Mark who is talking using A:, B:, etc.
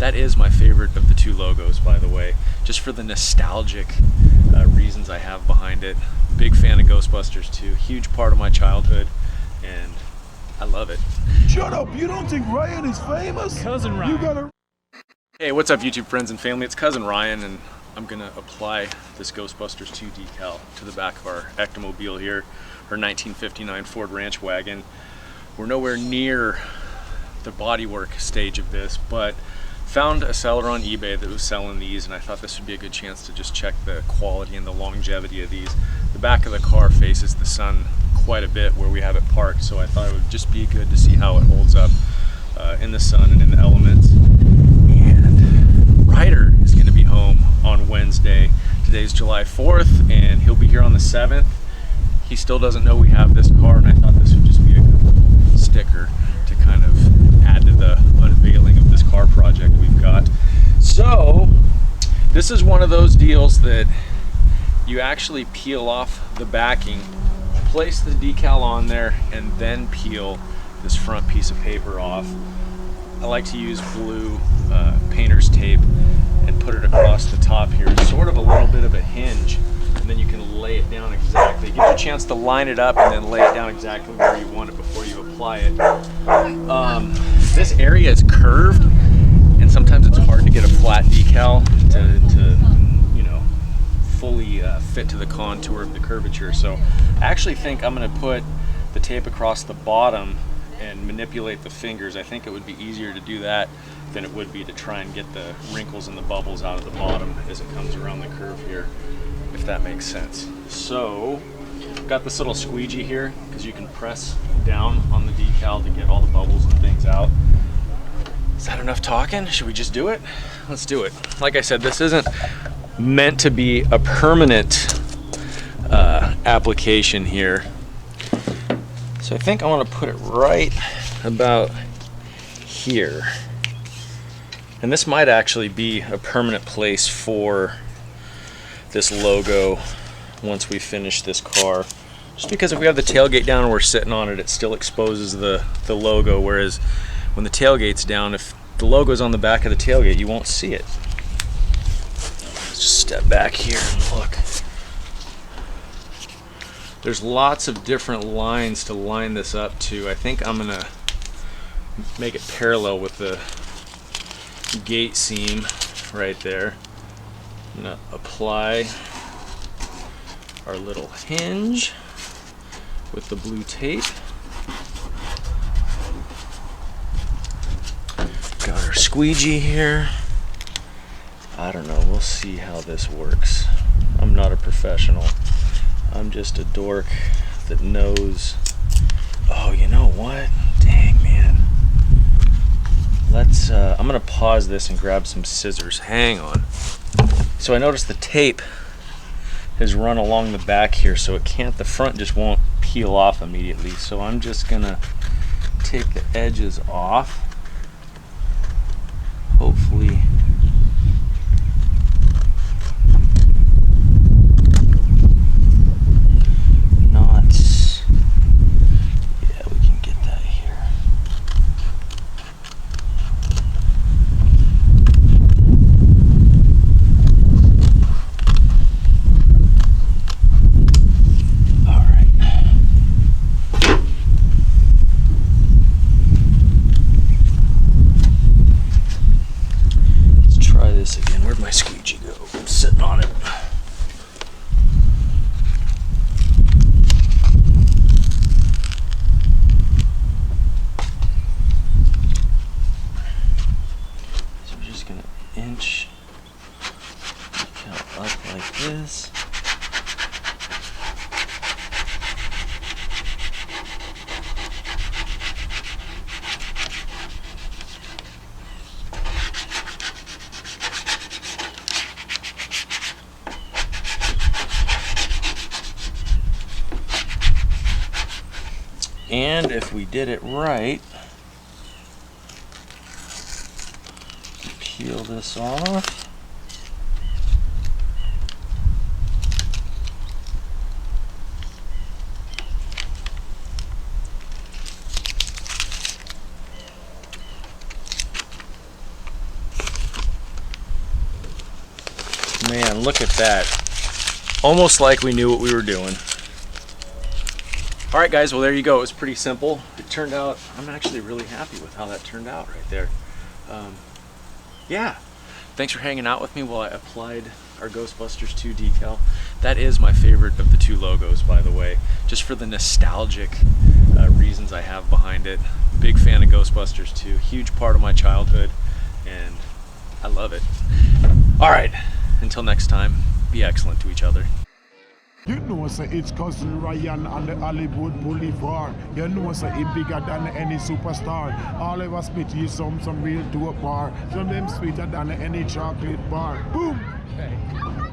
A: That is my favorite of the two logos, by the way, just for the nostalgic reasons I have behind it. Big fan of Ghostbusters 2, huge part of my childhood, and I love it.
B: Shut up, you don't think Ryan is famous?
C: Cousin Ryan.
B: You gotta...
A: Hey, what's up YouTube friends and family? It's Cousin Ryan, and I'm gonna apply this Ghostbusters 2 decal to the back of our Ectomobile here, our 1959 Ford Ranch wagon. We're nowhere near the bodywork stage of this, but found a seller on eBay that was selling these, and I thought this would be a good chance to just check the quality and the longevity of these. The back of the car faces the sun quite a bit where we have it parked, so I thought it would just be good to see how it holds up in the sun and in the elements. And Ryder is going to be home on Wednesday. Today's July 4th, and he'll be here on the 7th. He still doesn't know we have this car, and I thought this would just be a good little sticker to kind of add to the unveiling of this car project we've got. So this is one of those deals that you actually peel off the backing, place the decal on there, and then peel this front piece of paper off. I like to use blue painter's tape and put it across the top here. It's sort of a little bit of a hinge, and then you can lay it down exactly. Give you a chance to line it up and then lay it down exactly where you want it before you apply it. This area is curved, and sometimes it's hard to get a flat decal to you know, fully fit to the contour of the curvature. So I actually think I'm going to put the tape across the bottom and manipulate the fingers. I think it would be easier to do that than it would be to try and get the wrinkles and the bubbles out of the bottom as it comes around the curve here, if that makes sense. So I've got this little squeegee here because you can press down on the decal to get all the bubbles and things out. Is that enough talking? Should we just do it? Let's do it. Like I said, this isn't meant to be a permanent application here. So I think I want to put it right about here. And this might actually be a permanent place for this logo once we finish this car. Just because if we have the tailgate down and we're sitting on it, it still exposes the logo, whereas when the tailgate's down, if the logo's on the back of the tailgate, you won't see it. Let's just step back here and look. There's lots of different lines to line this up to. I think I'm gonna make it parallel with the gate seam right there. I'm gonna apply our little hinge with the blue tape. Got our squeegee here. I don't know, we'll see how this works. I'm not a professional. I'm just a dork that knows. Oh, you know what? Dang, man. Let's, I'm gonna pause this and grab some scissors. Hang on. So I noticed the tape has run along the back here, so it can't, the front just won't peel off immediately. So I'm just gonna take the edges off. Hopefully. Inch decal up like this. And if we did it right, peel this off. man, look at that. Almost like we knew what we were doing. All right, guys, well, there you go. It was pretty simple. It turned out, I'm actually really happy with how that turned out right there. Yeah, thanks for hanging out with me while I applied our Ghostbusters 2 decal. That is my favorite of the two logos, by the way, just for the nostalgic reasons I have behind it. Big fan of Ghostbusters 2, huge part of my childhood, and I love it. All right, until next time, be excellent to each other.
B: You know, say it's cousin Ryan on the Hollywood Boulevard. You know, say he bigger than any superstar. All of us spit you some real dope bar. Some them sweeter than any chocolate bar. Boom! Hey.